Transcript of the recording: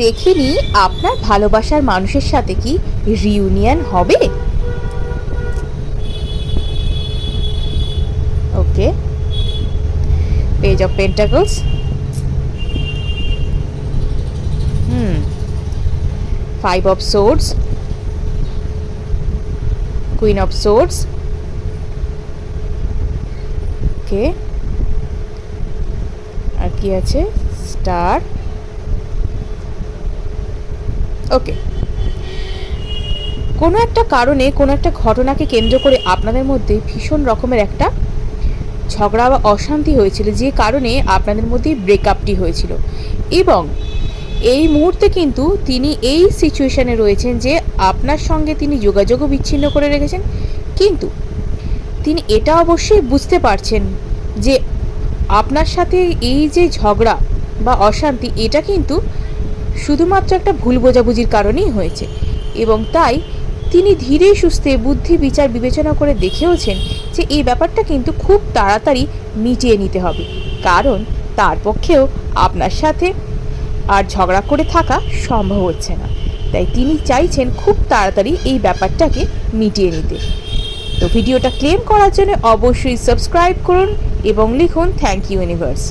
দেখিনি আপনার ভালোবাসার মানুষের সাথে কি রিউনিয়ন হবে। Okay, page of pentacles, five of swords, queen of swords, okay, আর কি আছে, স্টার। ওকে, কোনো একটা কারণে, কোনো একটা ঘটনাকে কেন্দ্র করে আপনাদের মধ্যে ভীষণ রকমের একটা ঝগড়া বা অশান্তি হয়েছিল, যে কারণে আপনাদের মধ্যে ব্রেকআপটি হয়েছিল। এবং এই মুহূর্তে কিন্তু তিনি এই সিচুয়েশানে রয়েছেন যে আপনার সঙ্গে তিনি যোগাযোগও বিচ্ছিন্ন করে রেখেছেন, কিন্তু তিনি এটা অবশ্যই বুঝতে পারছেন যে আপনার সাথে এই যে ঝগড়া বা অশান্তি, এটা কিন্তু শুধুমাত্র একটা ভুল বোঝাবুঝির কারণেই হয়েছে। এবং তাই তিনি ধীরে সুস্থে বুদ্ধি বিচার বিবেচনা করে দেখেওছেন যে এই ব্যাপারটা কিন্তু খুব তাড়াতাড়ি মিটিয়ে নিতে হবে, কারণ তার পক্ষেও আপনার সাথে আর ঝগড়া করে থাকা সম্ভব হচ্ছে না। তাই তিনি চাইছেন খুব তাড়াতাড়ি এই ব্যাপারটাকে মিটিয়ে নিতে। তো ভিডিওটা ক্লেম করার জন্য অবশ্যই সাবস্ক্রাইব করুন এবং লিখুন থ্যাংক ইউ ইউনিভার্স।